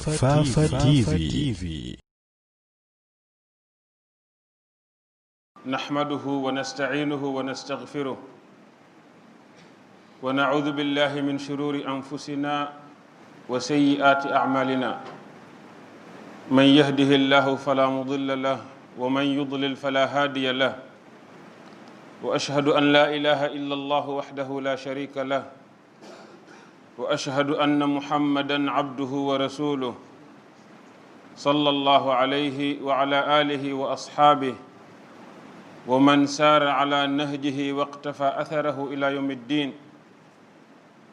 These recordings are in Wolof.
Fafa TV. نحمده ونستعينه ونستغفره ونعوذ بالله من شرور أنفسنا وسيئات أعمالنا من يهده الله فلا مضل له ومن يضلل فلا هادي له وأشهد أن لا إله إلا الله وحده لا شريك له وأشهد أن محمدًا عبده ورسوله صلى الله عليه وعلى آله وأصحابه ومن سار على نهجه واقتفى أثره إلى يوم الدين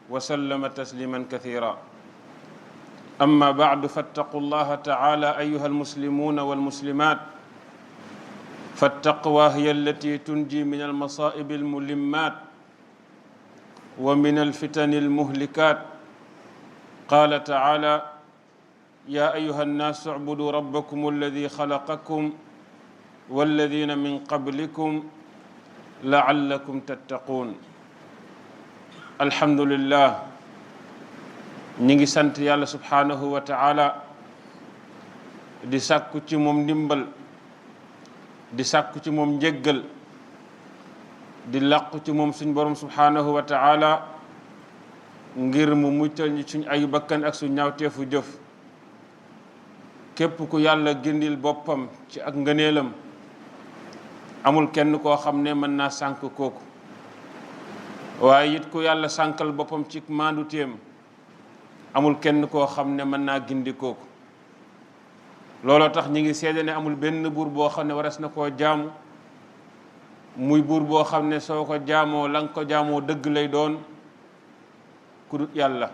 وسلم تسليما كثيرا أما بعد فاتقوا الله تعالى أيها المسلمون والمسلمات فالتقوى هي التي تنجي من المصائب الملمات ومن الفتن المهلكات قال تعالى يا أيها الناس اعبدوا ربكم الذي خلقكم والذين من قبلكم لعلكم تتقون الحمد لله نيغي سانت يالا سبحانه وتعالى دي ساكو تي موم ديمبال دي ساكو تي موم نجيغال di làqu ci moom suñ borom subhanahu wa ta'ala ngir mu muccal ñi suñ ayu bakkan ak suñ ñaawteefu jëf képp ku yàlla gindil boppam ci ak ngëneelam amul kenn koo xam ne mën naa sànk kooku waaye it ku yàlla sànkal boppam ci maandu téem amul kenn koo xam ne mën naa gindi kooku looloo tax ñi ngi seede ne amul benn buur boo xam ne waras na koo jaamu muy buur boo xam ne soo ko jaamoo la nga ko jaamoo dëgg lay doon ku dut yàlla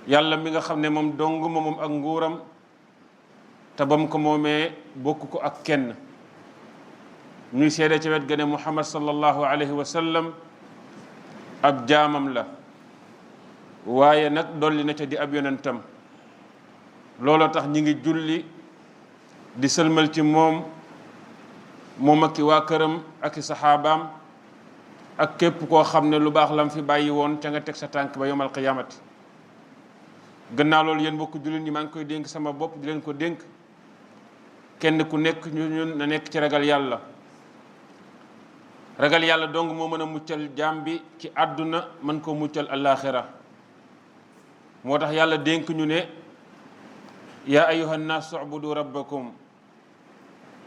yàlla mi nga xam ne moom dong moom ak nguuram te bam ko moomee bokk ko ak kenn ñuy seede ci wet ga ne muhammad sallallahu alayhi wa sallam ab jaamam la waaye nag dolli na ca di ab yonentam looloo tax ñi ngi julli di sëlmal ci moom ak i waa këram ak i saxaabaam ak képp koo xam ne lu baax lam fi bàyyi woon ca nga teg sa tànk ba yawmal qiyaamati gannaaw loolu yéen mbokk jullit ñi maa ngi koy dénk sama bopp di leen ko dénk kenn ku nekk ñun na nekk ci ragal yàlla dong moo mën a muccal jaam bi ci àdduna mën ko muccal alaaxira moo tax yàlla dénk ñu ne yaa ayyuhan naas ubudu rabbakum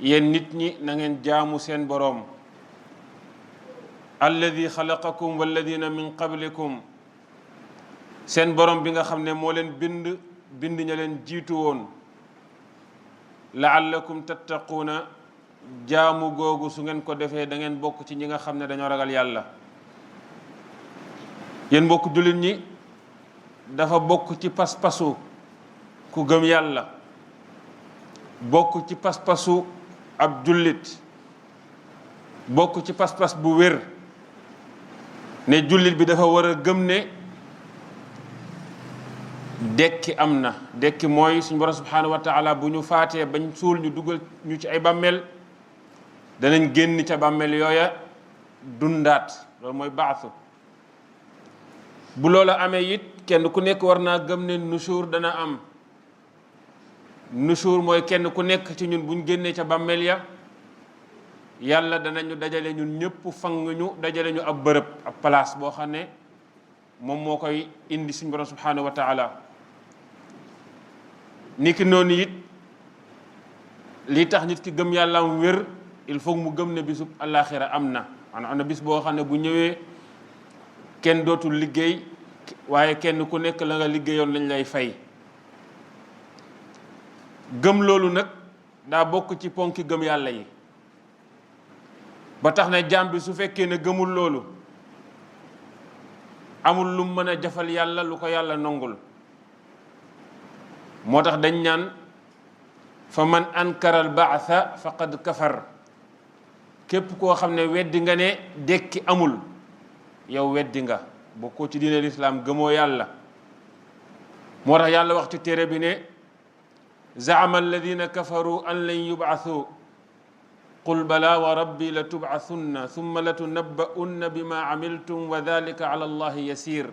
yéen nit ñi na ngeen jaamu seen boroom alladi xalaqakum walladina min qablikum seen boroom bi nga xam ne moo leen bind ña leen jiitu woon laallakum tattaquuna jaamu googu su ngeen ko defee da ngeen bokk ci ñi nga xam ne dañoo ragal yàlla yéen mbokk jullit ñi dafa bokk ci pas-pasu ku gëm yàlla bokk ci pas-pasu ab jullit bokk ci pas-pas bu wér ne jullit bi dafa war a gëm ne dekki am na dekki mooy suñu borom subhanahu wa taala bu ñu faatee bañ suul ñu dugal ñu ci ay bàmmeel danañ génn ca bàmmeel yooya dundaat loolu mooy baasu bu loola amee it kenn ku nekk war naa gëm ne nusuur dana am nusuur mooy kenn ku nekk ci ñun buñ génnee ca bàmmeel ya yàlla danañu dajale ñun ñëpp fang ñu dajale ñu ab bërëb ab place boo xam ne moom moo koy indi suñu borom subhanahu wa taala niki noonu it lii tax nit ki gëm yàlla am wér il faut mu gëm ne bisub àllaaxira am na maanaam am na bis boo xam ne bu ñëwee kenn dootul liggéey waaye kenn ku nekk la nga liggéeyoon lañ lay fay gëm loolu nag daa bokk ci ponki gëm yàlla yi ba tax na jaam bi su fekkee ne gëmul loolu amul lu mën a jafal yàlla lu ko yàlla nongul moo tax dañ ñaan fa man ankara al baatha faqad kafar képp koo xam ne weddi nga ne dekki amul yow weddi nga bokkoo ci diine lislaam gëmoo yàlla moo tax yàlla wax ci téere bi ne zaama alladina kafaru an lan yub'athu qul bala wa rabbi la tub'athunna thumma la tunabba'unna bima amiltum wa dhalika ala allahi yasir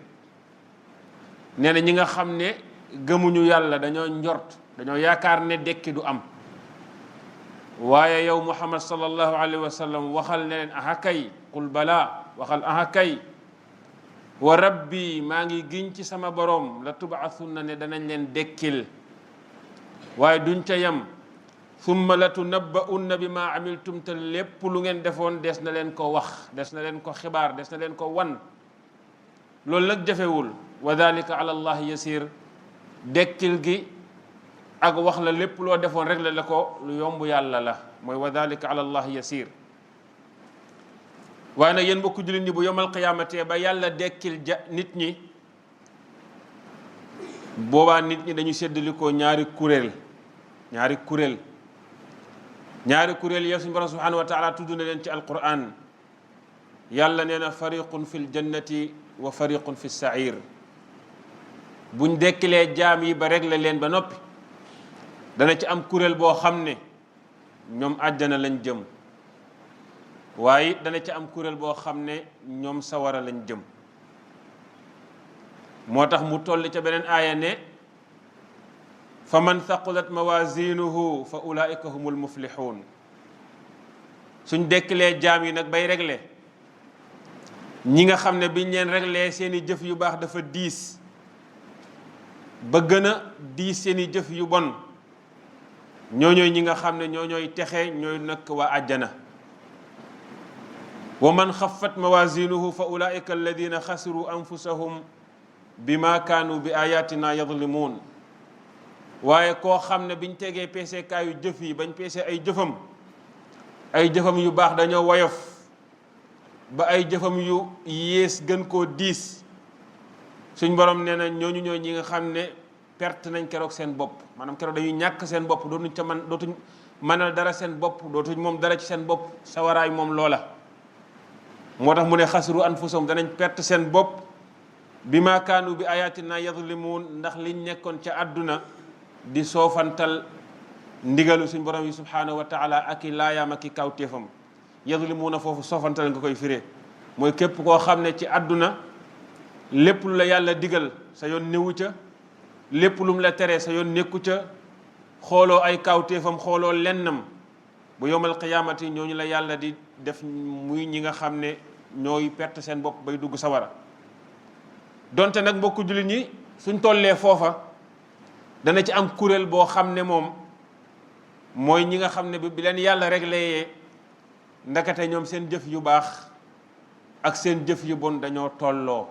nee na ñi nga xam ne gëmuñu yàlla dañoo njort dañoo yaakaar ne dekki du am waaye yow muhammad sallallahu alayhi wa sallam waxal ne leen aha kay qul bala waxal aha kay wa rabbi maa ngi giñ ci sama borom la tubaathunna ne danañ leen dekkil waaye duñ ca yem summa la tunabba'unna bi ma amiltum te lépp lu ngeen defoon des na leen ko wax des na leen ko xibaar des na leen ko wan loolu nag jafewul wa dalika ala allah yasir dekkil gi ak wax la lépp loo defoon rek la ko lu yomb yàlla la mooy wa dalika ala allah yasir waaye nag yéen mbokku jullit ñi bu yomal qiyaamate ba yàlla dekkil nit ñi boobaa nit ñi dañu séddalikoo ñaari kuréel yow suñu borom subhanahu wa taala tudd na leen ci alquran yàlla nee na fariqun fi ljannati wa fariqun fi sair buñ dekkilee jaam yi ba réglé leen ba noppi dana ci am kuréel boo xam ne ñoom àjjana lañ jëm waaye dana ci am kuréel boo xam ne ñoom sawara lañ jëm moo tax mu toll ca beneen aaya ne fa man thaqulat mawazinuhu fa ulaika humul muflihun suñ dekkilee jaam yi nag bay réglé ñi nga xam ne biñ leen réglé seeni jëf yu baax dafa diis ba gën a diis seeni jëf yu bon ñooñooy ñi nga xam ne ñooñooy texe ñooy nag waa àjjana wa man xaffat mawazinuhu fa ulaika alladina xasiru anfusahum bima kaanu bi ayatina yadlimuun waaye koo xam ne biñ tegee peese kaayu jëf yi bañ peese ay jëfam yu baax dañoo woyof ba ay jëfam yu yées gën koo diis suñ borom nee na ñooñu ñooy ñi nga xam ne perte nañ keroog seen bopp maanaam keroog dañuy ñàkk seen bopp dootuñ mënal dara seen bopp dootuñ moom dara ci seen bopp sawaraay moom loola moo tax mu ne xasiru anfusahum danañ perte seen bopp bi ma kaanu bi ayatina yadlimuun ndax liñ nekkoon ca àdduna di soofantal ndigalu suñ borom yi subhanahu wa taala ak i laayaam ak i kawtéefam yadlimuuna foofu soofantal nga koy firee mooy képp koo xam ne ci àdduna lépp lu la yàlla digal sa yoon newu ca lépp lu mu la tere sa yoon nekku ca xooloo ay kawtéefam xooloo lennam bu yowmal qiyaamati ñooñu la yàlla di def muy ñi nga xam ne ñooy perte seen bopp bay dugg sawara donte nag mbokku jullit ñi suñ tollee foofa dana ci am kuréel boo xam ne moom mooy ñi nga xam ne bi leen yàlla réglé ndakate ñoom seen jëf yu baax ak seen jëf yu bon dañoo tolloo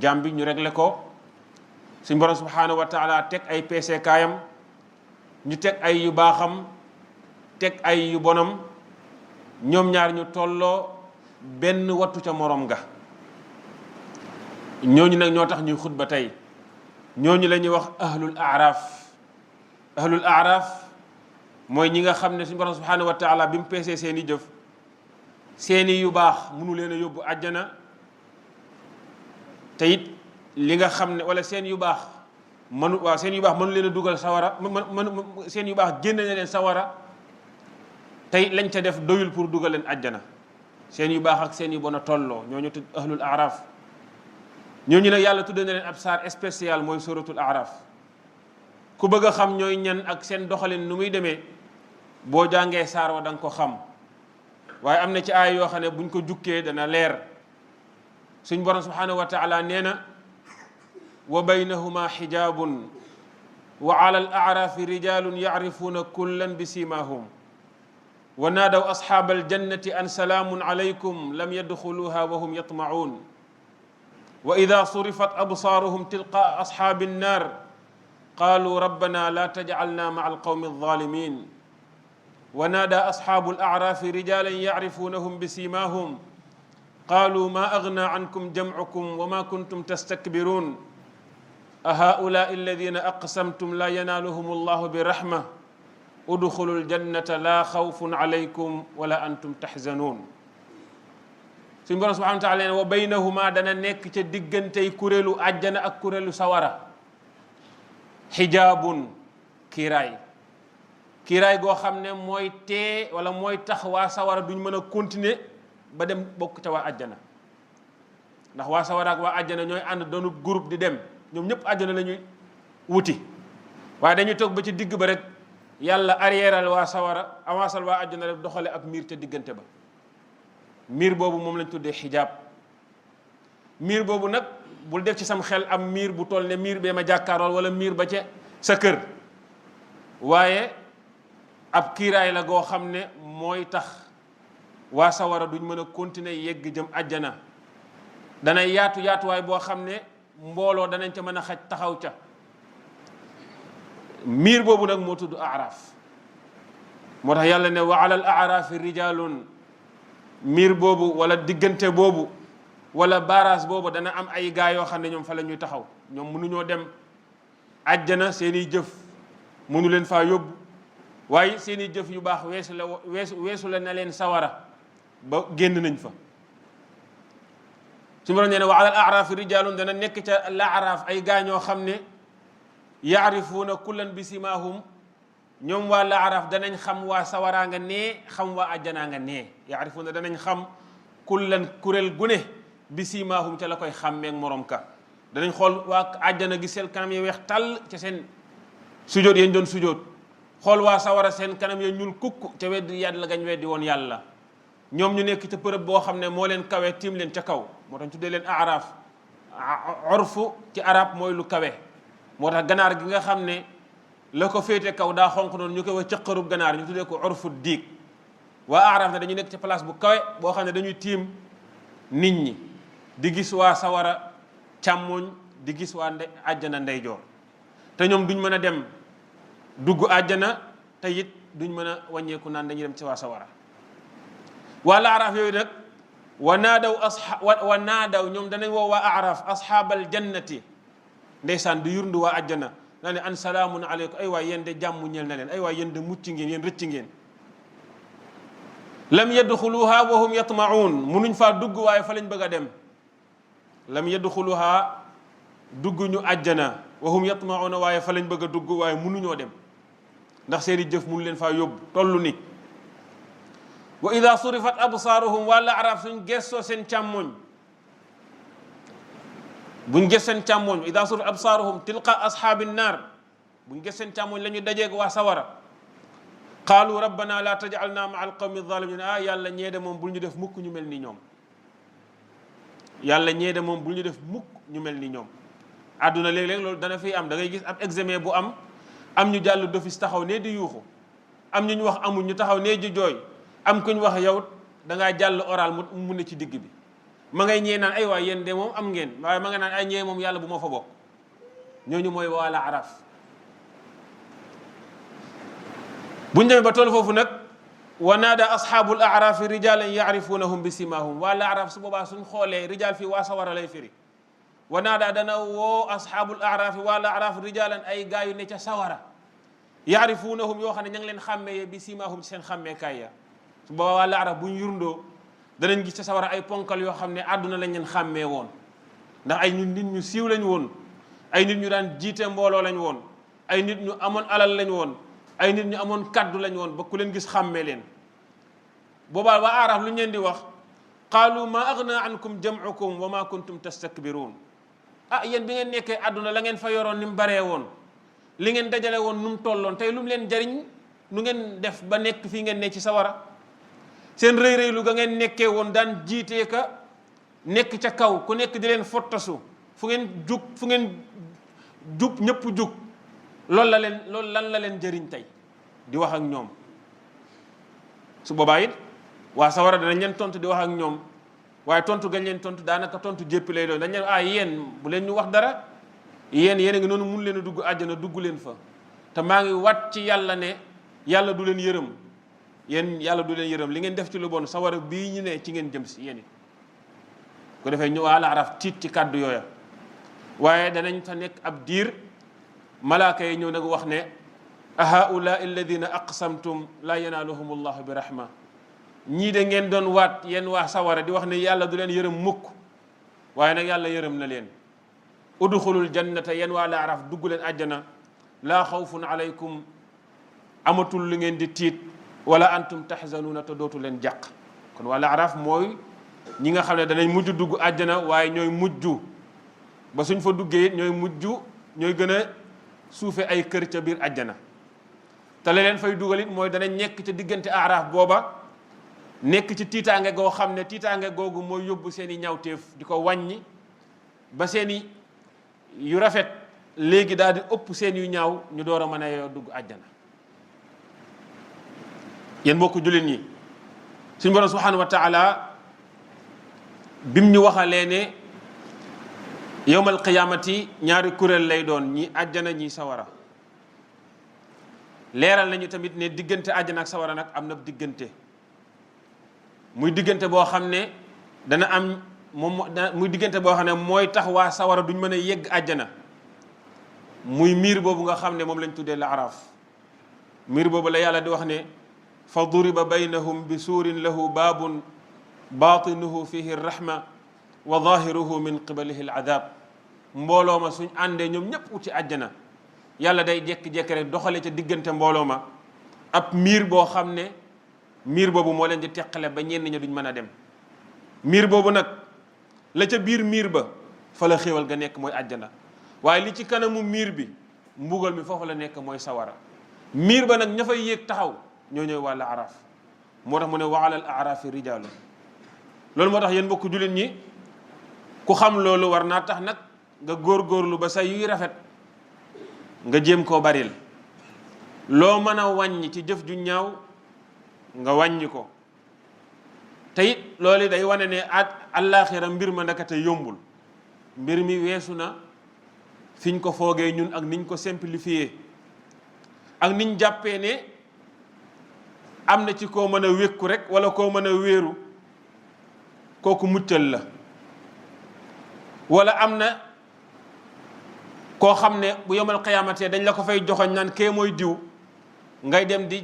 jaam bi ñu réglé ko suñ borom subhanahu wa taala teg ay peese kaayam ñu teg ay yu baaxam teg ay yu bonam ñoom ñaar ñu tolloo benn wattu ca morom ga ñooñu nag ñoo tax ñuy xutba tey ñooñu la ñuy wax ahlul aaraaf mooy ñi nga xam ne suñu borom subhanahu wa taala bi mu peesee seeni jëf seeni yu baax mënu leen a yóbbu àjjana te it li nga xam ne wala seen yu baax mënu leen a dugal sawara seen yu baax génn na leen sawara tey lañ ca def doyul pour dugal leen àjjana seen yu baax ak seen yu bon a tolloo ñooñu tudd ahlul aaraaf ñooñu nag yàlla tudde na leen ab saar spécial mooy suratul aaraaf ku bëgg a xam ñooy ñan ak seen doxalin nu muy demee boo jàngee saar wa da nga ko xam waaye am na ci aay yoo xam ne buñ ko jukkee dana leer suñ borom subhanahu wa taala nee na wa baynahuma xijaabun wa ala al aaraafi rijalun yacrifuuna kullan bi simahum wa naadaw asxaaba aljannati an salaamun alaykum lam yadxuluha wa hum yatmacuun wa ida surifat absaaruhum tilqaa asxaabi annaar qaalu rabbana la tajcalna maca alqawmi alzalimin wa naada asxaabu alacraafi rijalan yacrifunahum bisimaahum qaalu ma agna cankum jamcukum wa ma kuntum tastakbiruun a haulaai alladina aqsamtum la yanaaluhum allahu birahma udxulu aljannata la xawfun calaykum wala antum taxzanuun suñu borom subhanahu wa taala wa baynahuma dana nekk ca diggantey kuréelu àjjana ak kuréelu sawara xijaabun kiiraay goo xam ne mooy tee wala mooy tax waa sawara duñ mën a continuer ba dem bokk ca waa àjjana ndax waa sawara ak waa àjjana ñooy ànd doonu groupe di dem ñoom ñëpp àjjana wuti waaye dañuy toog ba ci digg ba rek yàlla arrièral waa sawara avancal waa àjjana rek doxale ab miir ca diggante ba miir boobu moom lañ tuddee xijaab miir boobu nag bul def ci sam xel am miir bu toll ne miir bee ma jàkkaarool wala miir ba ca sa kër waaye ab kiiraay la goo xam ne mooy tax waa sawara duñ mën a continuer yegg jëm àjjana danay yaatuwaay boo xam ne mbooloo danañ ca mën a xaj taxaw ca miir boobu nag moo tudd aaraaf moo tax yàlla ne wa alal aaraafi rijalun miir boobu wala diggante boobu wala baaraas boobu dana am ay gaa yoo xam ne ñoom fa la ñuy taxaw ñoom mënuñoo dem àjjana seeni jëf mënu leen faa yóbbu waaye seeni jëf yu baax weesu la na leen sawara ba génn nañ fa su ma doon nee ne wa alal aaraafi rijalun dana nekk ca la aaraaf ay gaa ñoo xam ne yaarifuuna kullan bi simaahum ñoom waa la aaraaf danañ xam waa sawaraa nga nee xam waa àjjanaa nga nee yaarifuuna danañ xam kullan kuréel gu ne bi simaahum ca la koy xàmmeeg morom ka danañ xool waa àjjana gi seen kanam ya weex tàll ca seen sujóot yañ doon sujóot xool waa sawara seen kanam ya ñuul kukk ca weddi yàlla gañ weddi woon yàlla ñoom ñu nekk ca përëb boo xam ne moo leen kawe tiim leen ca kaw moo tax tuddee leen aaraaf orfu ci arab mooy lu kawe moo tax ganaar gi nga xam ne la ko féete kaw daa xonq noonu ñu koy wax cëqarub ganaar ñu tuddee ko orfu diig waa aaraaf ne dañu nekk ci place bu kawe boo xam ne dañuy tiim nit ñi di gis waa sawara càmmoñ di gis waa àjjana ndeyjoor te ñoom duñ mën a dem dugg àjjana te it duñ mën a wàññeeku naan dañuy dem ci waa sawara waa la aaraaf yooyu nag wa naadaw ñoom danañ woo waa aaraaf asxaabal jannati ndeysaan du yurndu waa àjjana naa ne an salaamun aleykum ay waay yéen de jàmm ñeel na leen ay waay yéen de mucc ngeen yéen rëcc ngeen lam yadxuluha wa hum yatmaun munuñ faa dugg waaye fa lañ bëgg a dem lam yadxuluha dugg ñu àjjana wa hum yatmauna waaye fa lañ bëgg a dugg waaye munuñoo dem ndax seeni jëf munu leen faa yóbbu tollu ni wa ida surifat absaaruhum wala araf suñ gestoo seen càmmoñ buñ gës seen càmmoñ ida surifat absaaruhum tilqa ashaabi naar buñ gës seen càmmoñ la ñu dajeeg waa sawara qaalu rabbana la tajalna maa alqawmi zalimin yàlla ñeede moom bul ñu def mukk ñu mel ni ñoom yàlla ñeede moom bul ñu def mukk ñu mel ni ñoom àdduna léeg-léeg loolu dana fiy am da ngay gis ab examen bu am ñu jàll d'office taxaw ne di yuuxu am ñu wax amul ñu taxaw ne di jooy am kuñ wax yow da ngaa jàll oral mu ne ci digg bi ma ngay ñee naan ay waay yéen de moom am ngeen waaye ma nga naan ay ñee moom yàlla bu ma fa bokk ñooñu mooy waa la araf buñ demee ba toll foofu nag wa naada asxaabul aarafi rijalan yaarifunahum bi simahum waa la araf su boobaa suñ xoolee rijal fii waa sawara lay firi wa naada dana woo asxaabul aarafi waa la araf rijalan ay gaa yu ne ca sawara yaarifunahum yoo xam ne ña ngi leen xàmmee bi simahum ci seen xàmmeekaay ya su boobaa waa la araf buñ yurndoo danañ gis ca sawara ay ponkal yoo xam ne àdduna lañ leen xàmmee woon ndax ay nit ñu siiw lañ woon ay nit ñu daan jiite mbooloo lañ woon ay nit ñu amoon alal lañ woon ay nit ñu amoon kaddu lañ woon ba ku leen gis xàmmee leen boobaa waa aaraaf lu ñu leen di wax qaalu ma agna ankum jam'ukum wa ma kuntum tastakbiruun yéen bi ngeen nekkee àdduna la ngeen fa yoroon ni mu baree woon li ngeen dajale woon nu mu tolloon tey lu mu leen jariñ nu ngeen def ba nekk fii ngeen ne ci sawara seen rëy lu ga ngeen nekkee woon daan jiitee ka nekk ca kaw ku nekk di leen fottasu fu ngeen jub ñëpp jug loolu lan la leen jëriñ tey di wax ak ñoom su boobaa it waa sawara danañ leen tontu di wax ak ñoom waaye tontu gañ leen tontu daanaka tontu jéppi lay doon dañ leen yéen bu leen ñu wax dara yéen a ngi noonu mun leen a dugg àjjana dugg leen fa te maa ngi wat ci yàlla ne yàlla du leen yërëm yéen yàlla du leen yërëm li ngeen def ci lu bon sawara bii ñu ne ci ngeen jëm si yéen it ko defee ñu waa la araf tiit ci kàddu yooya waaye danañ fa nekk ab diir malaaka yi ñëw nag wax ne ahaulaa alladina aqsamtum la yanaaluhum allahu bi rahma ñii de ngeen doon waat yéen waa sawara di wax ne yàlla du leen yërëm mukk waaye nag yàlla yërëm na leen udxulul jannata yéen waa la araf dugg leen àjjana laa xawfun alaykum amatul lu ngeen di tiit wala antum tahzanuuna te dootu leen jàq kon waa la araf mooy ñi nga xam ne danañ mujj dugg àjjana waaye ñooy mujj ba suñ fa duggee it ñooy mujj ñooy gën a suufe ay kër ca biir àjjana te la leen fay dugal it mooy dana nekk ca diggante aaraaf booba nekk ci tiitaange goo xam ne tiitaange googu mooy yóbbu seeni ñaawteef di ko wàññi ba seeni yu rafet léegi daal di ëpp seen yu ñaaw ñu door a mën a dugg àjjana. yéen mbokku jullit ñi suñu borom subhanahu wa taala bim ñu waxalee ne yowmal qiyaamati ñaari kuréel lay doon ñi àjjana ñi sawara leeral nañu tamit ne diggante àjjana ak sawara nag am na diggante muy diggante boo xam ne dana am muy diggante boo xam ne mooy tax waa sawara duñ mën a yegg àjjana muy miir boobu nga xam ne moom lañ tuddee la araaf miir boobu la yàlla di wax ne fa duriba baynahum bi suurin lahu baabun baatinuhu fihi rahma wa zahiruhu min qibalihi al-adab mbooloo ma suñ àndee ñoom ñëpp uti àjjana yàlla day jékki-jékki rek doxale ca diggante mbooloo ma ab miir boo xam ne miir boobu moo leen di teqale ba ñenn ña duñ mën a dem miir boobu nag la ca biir miir ba fa la xéewal ga nekk mooy àjjana waaye li ci kanamu miir bi mbugal mi foofu la nekk mooy sawara miir ba nag ña fay yéeg taxaw ñoo ñëw wàlla araaf moo tax mu ne wa alal araafi rijaalu loolu moo tax yéen mbokku jullit ñi ku xam loolu war naa tax nag nga góorgóorlu ba say yuy rafet nga jéem koo baril loo mën a wàññi ci jëf ju ñaaw nga wàññi ko te it loolu day wane ne àllaaxira mbir ma ndakate yombul mbir mi weesu na fiñ ko foogee ñun ak niñ ko simplifié ak niñ jàppee ne am na ci koo mën a wékku rek wala koo mën a wéeru kooku muccal la wala am na koo xam ne bu yomal xiyaamate dañ la ko fay joxoñ naan kee mooy diw ngay dem di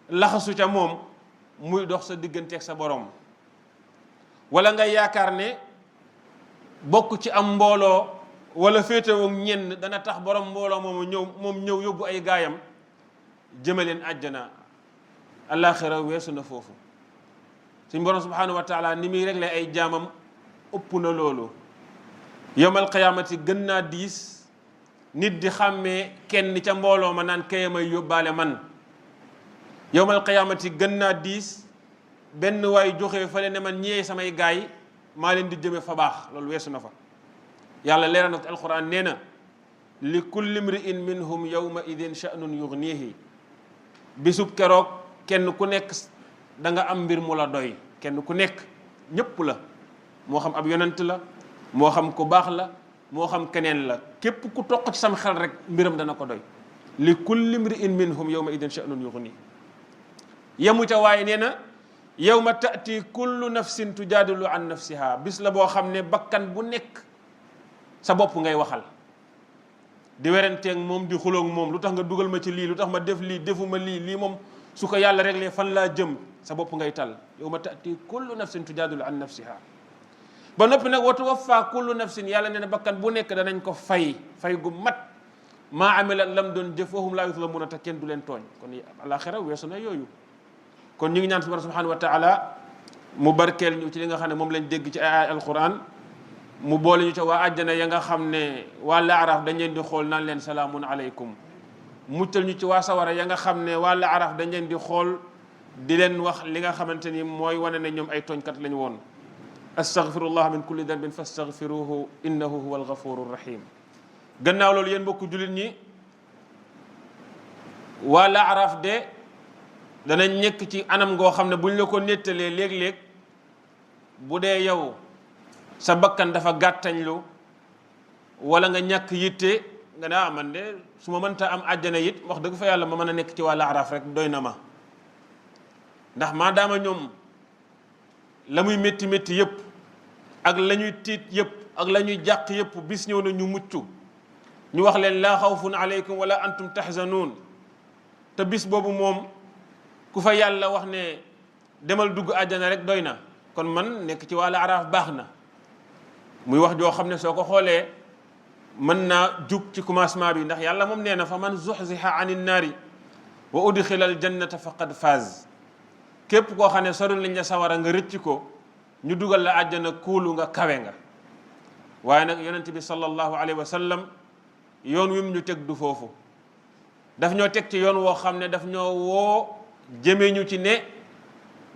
laxasu ca moom muy dox sa digganteeg sa borom wala nga yaakaar ne bokk ci am mbooloo wala féetewoo ñenn dana tax borom mbooloo moom ñëw yóbbu ay gaayam jëmaleen àjjana àllaaxira weesu na foofu suñ borom subhanahu wa taala ni muy réglé ay jaamam ëpp na loolu yowmal qiyaamati gën naa diis nit di xàmmee kenn ca mbooloo ma naan kaya may yóbbaale man yowmal qiyaamati gën naa diis benn waay joxe fale ne man ñëwee samay gaay maa leen di jëme fa baax loolu weesu na fa yàlla leeral na ko alquran nee na li kulli mri'in minhum yawma idin sha'nun yughnihi bisub keroog kenn ku nekk da nga am mbir mu la doy kenn ku nekk ñëpp la moo xam ab yonent la moo xam ku baax la moo xam keneen la képp ku toq ci sam xel rek mbiram dana ko doy li kulli mri'in minhum yawma idin sha'nun yughnihi yemu ca waaye nee na yawma ta'ti kullu nafsin tujaadilu an nafsiha bis la boo xam ne bakkan bu nekk sa bopp ngay waxal di werenteeg moom di xuloog moom lu tax nga dugal ma ci lii lu tax ma def lii defuma lii moom su ko yàlla réglé fan laa jëm sa bopp ngay tal yawma ta'ti kullu nafsin tujaadilu an nafsiha ba noppi nag wa tuwaffa kullu nafsin yàlla nee na bakkan bu nekk danañ ko fay gu mat maa amila lam doon jëf wa hum laa yuzlamuuna te kenn du leen tooñ kon alaxira weesu na yooyu kon ñu ngi ñaan subhanahu wa taala mu barkeel ñu ci li nga xam ne moom lañ dégg ci ay alquran mu boole ñu ca waa àjjana ya nga xam ne waa laaraaf dañ leen di xool naan leen salaamun aleykum muccal ñu ci waa sawara ya nga xam ne waa laaraaf dañ leen di xool di leen wax li nga xamante ni mooy wane ne ñoom ay tooñkat lañu woon astaghfirullah min kulli dambin fastaghfiruhu innahu huwa alghafuru rahim gannaaw loolu yéen mbokku jullit ñi waa laaraaf de danañ nekk ci anam ngoo xam ne buñ la ko nettalee léeg-léeg bu dee yow sa bakkan dafa gàttañlu wala nga ñàkk yitte nga ne man de su ma mënta am àjjana it wax dëgg fa yàlla ma mën a nekk ci waa laaraaf rek doy na ma ndax maadaama ñoom la muy métti métti yëpp ak la ñuy tiit yëpp ak la ñuy jàq yëpp bis ñëw na ñu mucc ñu wax leen laa xawfun aleykum wala antum tahzanuun te bis boobu moom ku fa yàlla wax ne demal dugg àjjana rek doy na kon man nekk ci waa laaraaf baax na muy wax joo xam ne soo ko xoolee mën naa jug ci commencement bi ndax yàlla moom nee na fa man zuxziha anin naari wa udxila al jannata faqad faaz képp koo xam ne soril lañ la sawara nga rëcc ko ñu dugal la àjjana kuulu nga kawe nga waaye nag yonent bi sallallahu alayhi wa sallam yoon wi mu ñu teg du foofu. daf ñoo teg ci yoon woo xam ne daf ñoo woo jëme ñu ci ne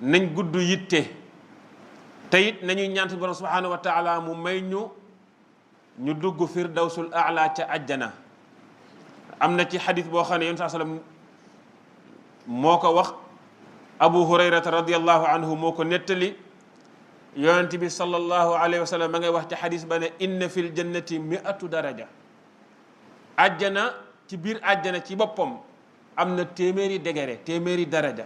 nañ gudd yitte te it nañuy ñaan borom subhanahu wa taala mu may ñu dugg firdawsul a'la ca àjjana. am na ci xadis boo xam ne yonent sallam moo ko wax, Abu Hurayrata radiyallahu anhu moo ko nettali. yonent bi sallallahu alayhi wa sallam ma ngay wax ci xadis ba ne inna fil jannati 100 daraja. àjjana ci biir àjjana ci boppam am na téeméeri degré, téeméeri daraja.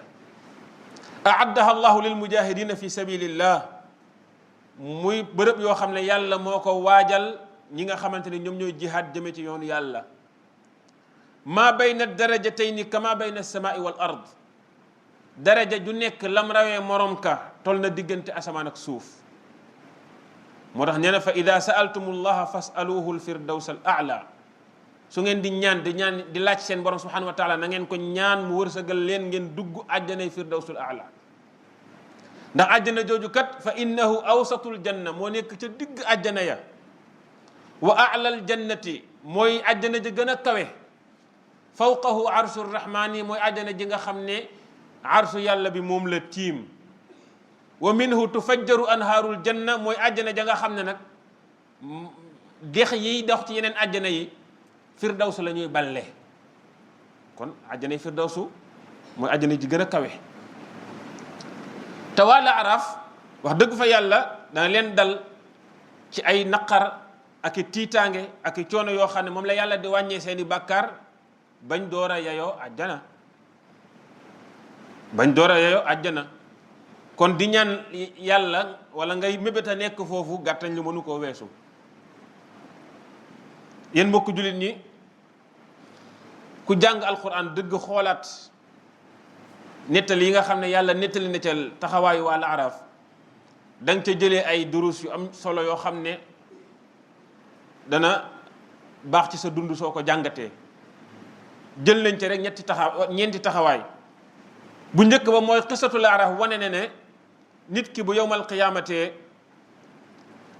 a'addaha allahu lil mujahidina fi sabilillah, muy bërëb yoo xam ne yàlla moo ko waajal ñi nga xamante ne ñoom ñooy jihaad jëme ci yoonu yàlla. maa bayna darajatayni kama bayna as-samaa'i wal ard, daraja ju nekk lam rawee morom ka tol na diggante asamaan ak suuf. moo tax nee na fa ida sa'altumullaha fas'aluhu al-firdaws al-a'la, su ngeen di ñaan di laaj seen borom subhanahu wa taala na ngeen ko ñaan mu wërsëgal leen ngeen dugg àjjanay firdawsul a'la. ndax àjjana jooju kat fa innahu awsatul janna, moo nekk ca digg àjjana ya. wa a'lal jannati, mooy àjjana ji gën a kawe. fawqahu arshu rahmaani, mooy àjjana ji nga xam ne arshu yàlla bi moom la tiim. wa minhu tufajjaru anhaarul janna, mooy àjjana ja nga xam ne nag dex yiy dox ci yeneen àjjana yi firdawsu la ñuy balle. kon àjjana yi firdawsu mooy àjjana ji gën a kawe. te waa Laaraaf wax dëgg fa yàlla dana leen dal ci ay naqar ak i tiitaange ak i coono yoo xam ne moom la yàlla di wàññee seeni bàkkaar bañ door a yayoo àjjana. bañ door a yayoo àjjana. kon di ñaan yàlla wala ngay mébét a nekk foofu gàttañ lu mënu koo weesu. yéen mbokku jullit ñi, ku jàng alquran dëgg xoolaat nettali yi nga xam ne yàlla nettali na ca taxawaayu waa Laaraaf, da nga ca jëlee ay durus yu am solo yoo xam ne dana baax ci sa dund soo ko jàngatee. jël nañ ca rek ñeenti taxawaay. bu njëkk ba mooy xisatu Laaraaf wane ne nit ki bu yowmal qiyaamatee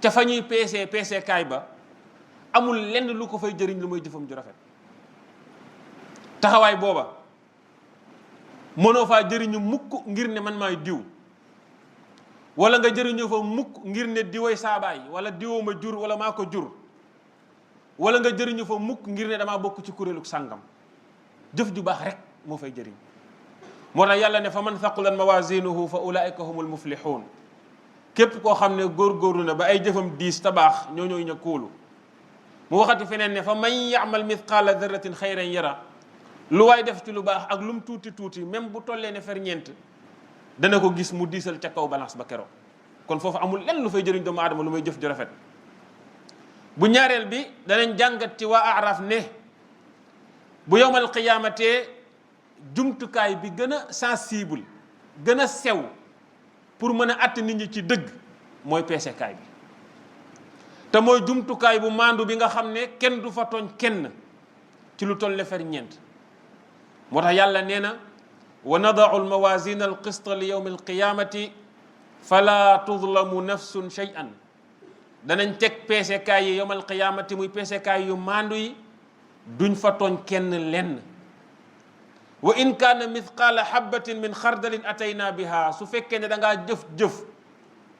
ca fa ñuy peese kaay ba amul lenn lu ko fay jëriñ lu muy jëfam ju rafet. taxawaay booba mënoo faa jëriñu mukk ngir ne man maay diw, wala nga jëriñu fa mukk ngir ne diwoy saabaay wala diwoo ma jur wala maa ko jur, wala nga jëriñu fa mukk ngir ne damaa bokk ci kuréelu sàngam. jëf ju baax rek moo fay jëriñ. moo tax yàlla ne fa man thaqulat mawazinuhu fa ulaika humul muflihun. képp koo xam ne góorgóorlu na ba ay jëfam diis ta baax ñoo ñooy ña kóolu. mu waxati feneen ne fa man ya'mal mithqala dharratin xayran yara, lu waay def ci lu baax ak lu mu tuuti tuuti même bu tollee ne ferñeent dana ko gis mu diisal ca kaw balance ba keroog. kon foofu amul lenn lu fay jëriñ doomu aadama lu may jëf ju rafet. bu ñaareel bi danañ jàngat ci waa Araf ne bu yowmal qiyaamatee jumtukaay bi gën a sensible gën a sew pour mën a àtt nit ñi ci dëgg mooy peesekaay bi. te mooy jumtukaay bu maandu bi nga xam ne kenn du fa tooñ kenn ci lu toll ferñeent. moo tax yàlla nee na wa nada'u al-mawazina al-qista li yawmi al-qiyamati fala tuzlamu nafsun shay'an. danañ teg peesekaay yi yawmal qiyamati muy peesekaay yu maandu yi duñ fa tooñ kenn lenn. wa in kaana mithqaala habbatin min xardalin atayna biha, su fekkee ne da ngaa jëf-jëf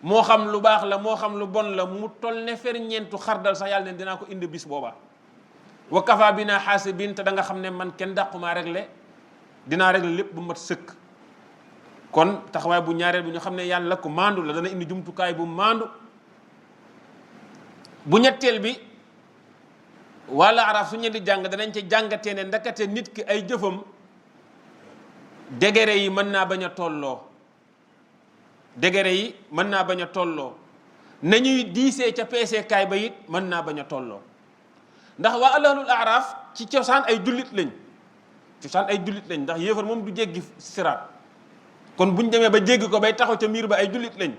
moo xam lu baax la moo xam lu bon la mu toll ne ferñeentu xardal sax yàlla ne dinaa ko indi bis booba. wa kafa bina xaasibin, te da nga xam ne man kenn dàqumaa réglé, dinaa réglé lépp bu mat sëkk. kon taxawaay bu ñaareel bi ñu xam ne yàlla ku maandu la, dana indi jumtukaay bu maandu. bu ñetteel bi wala araf su ñu di jàng danañ ca jàngatee ne ndakate nit ki ay jëfam degré yi mën naa bañ a tolloo. degré yi mën naa bañ a tolloo nañuy diisee ca peesekaay ba it mën naa bañ a tolloo. ndax waa ahlul araf ci cosaan ay jullit lañ, ndax yéefar moom du jéggi siraat. kon buñ demee ba jéggi ko bay taxaw ca miir ba ay jullit lañ,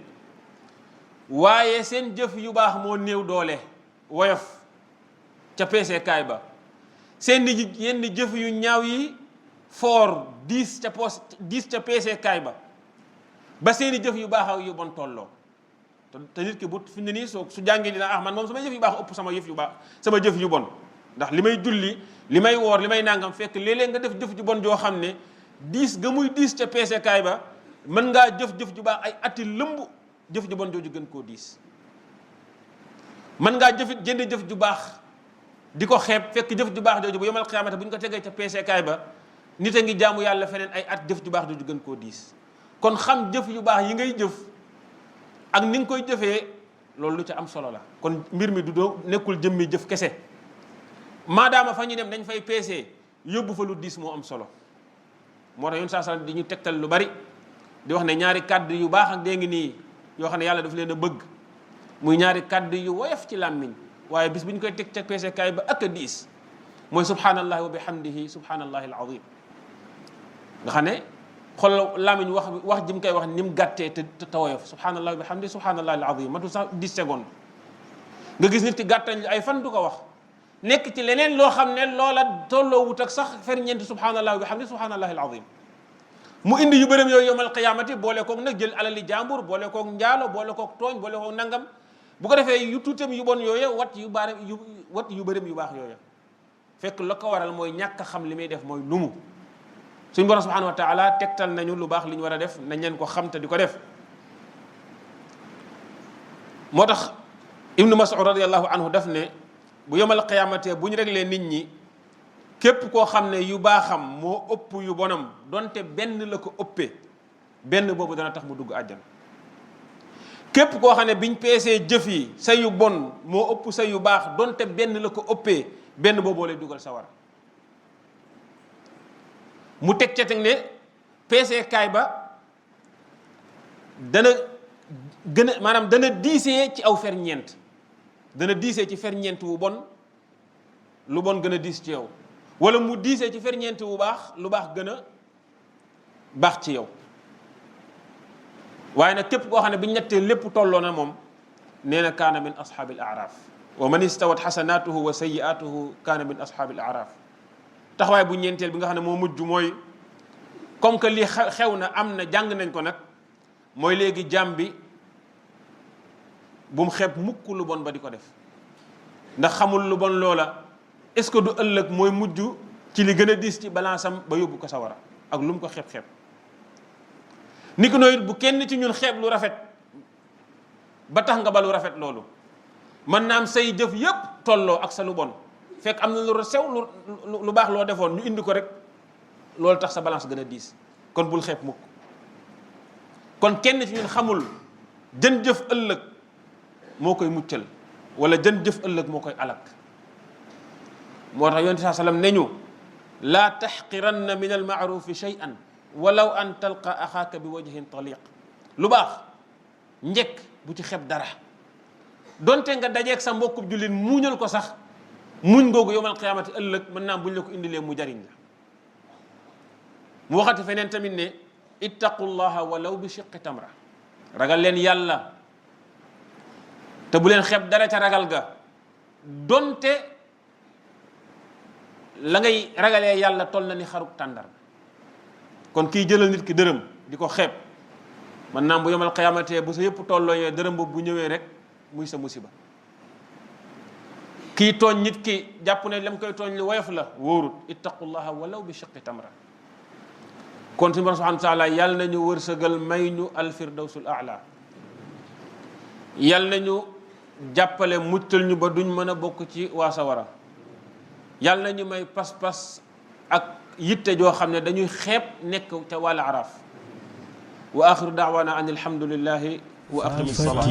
waaye seen jëf yu baax moo néew doole woyof ca peesekaay ba. seen yenn jëf yu ñaaw yi foor diis ca peesekaay ba ba seeni jëf yu baax ak yu bon tolloo. te nit ki bu fi ne nii su jàngee dina man moom sama jëf yu baax ëpp sama jëf yu bon. ndax li may julli li may woor li may nangam fekk léeg-léeg nga def jëf ju bon joo xam ne diis ga muy diis ca peesekaay ba mën ngaa jëf-jëf ju baax ay ati lëmb jëf ju bon jooju gën koo diis. mën ngaa jëfit jënd jëf ju baax di ko xeeb fekk jëf ju baax jooju bu yomal xiyaamata bu ñu ko tegee ca peesekaay ba nit a ngi jaamu yàlla feneen ay at jëf ju baax jooju gën koo diis. kon xam jëf yu baax yi ngay jëf ak ni nga koy jëfee loolu lu ca am solo la. kon mbir mi du doo nekkul jëmmi jëf kese maadaama fa ñu dem dañ fay peesee yóbbu fa lu diis moo am solo. moo tax yoon saa salaam di ñu tegtal lu bari di wax ne ñaari kàddu yu baax ak dégg nii yoo xam ne yàlla daf leen a bëgg muy ñaari kàddu yu woyof ci làmmiñ waaye bis bu ñu koy teg ca peesekaay ba ak a diis mooy subhanallahi wa bihamdihi subhanallahi alazim nga xam ne xoolal làmmiñ wax ji mu koy wax ni mu gàttee te woyof subhanallahi wa bihamdihi subhanallahi alazim matul sax 10 secondes nga gis nit ki gàttañ ay fan du ko wax nekk ci leneen loo xam ne loola tolloo wut ak sax ferñeenti subhanallahi wa bihamdihi subhanallahi alazim mu indi yu bërëm yooyu yawmal qiyaamati boole koog nag jël alali jàmbur boole koog njaalo boole koog tooñ boole koog nangam bu ko defee yu tuutam yu bon yooyu wat yu bërëm yu baax yooyu fekk la ko waral mooy ñàkk a xam li muy def mooy lumu suñu borom subhanahu wa taala tegtal nañu lu baax li ñu war a def nañ leen ko xam te di ko def. moo tax ibnu Mas'ud radiyallahu anhu daf ne bu yawmal qiyaamati bu ñu réglee nit ñi képp koo xam ne yu baaxam moo ëpp yu bonam donte benn la ko ëppee benn boobu dana tax mu dugg àjjana. képp koo xam ne biñ peesee jëf yi sa yu bon moo ëpp sa yu baax donte benn la ko ëppee benn booboo lay dugal sawara. mu teg ca teg ne peesekaay ba dana gën a maanaam dana diisee ci aw ferñeent dana diisee ci ferñeent wu bon lu bon gën a diis ci yow wala mu diisee ci ferñeent wu baax lu baax gën a baax ci yow. waaye nag képp koo xam ne bi ñettee lépp tolloo na moom nee na kaana min ashaabil aaraaf wa man istawat xasanaatuhu wa sayyi'aatuhu kaana min ashaabil aaraaf. taxawaay bu ñeenteel bi nga xam ne moo mujj mooy comme que lii xew na am na jàng nañ ko nag mooy léegi jàmm bi bu mu xeeb mukk lu bon ba di ko def ndax xamul lu bon loola est-ce que du ëllëg mooy mujj ci li gën a diis ci balance am ba yóbbu ko sawara ak lu mu ko xeeb ni ko nooy bu kenn ci ñun xeeb lu rafet ba tax nga ba lu rafet loolu mën naa am say jëf yépp tolloo ak sa lu bon fekk am na lu sew lu baax loo defoon ñu indi ko rek loolu tax sa balance gën a diis kon bul xeeb mukk. kon kenn ci ñun xamul jën jëf ëllëg moo koy muccal wala jën jëf ëllëg moo koy alak moo tax yonent saa sallam ne ñu laa taxqiranna min almaarufi shay'an walaw an talqa axaaka bi wajhin taliq. lu baax njëkk bu ci xeeb dara donte nga dajeeg sa mbokkub jullit muñal ko sax muñ googu yowmal qiyaamati ëllëg mën naa buñ la ko indilee mu jariñ la. mu waxati feneen tamit ne ittaqullaha walaw bi shiqqi tamra ragal leen yàlla te bu leen xeeb dara ca ragal ga donte la ngay ragalee yàlla toll na ni xaruk tàndar. kon kii jëlal nit ki dërëm di ko xeeb mën naa bu yowmal qiyaamati bu sa yëpp tollooyee dërëm boobu bu ñëwee rek muy sa musiba. kii tooñ nit ki jàpp ne lam koy tooñ lu woyof la wóorut ittaqullaha walaw bi shiqqi tamra. kon suñu borom subhanahu wa taala yàlla nañu wërsëgal may ñu alfirdawsul aala yàlla nañu jàppale muccal ñu ba duñ mën a bokk ci waa sawara yàlla nañu may pas-pas ak yitte joo xam ne dañuy xeeb nekk ca wàll araaf wa axiru daawaana an alhamdulillahi wa aqimi salaat.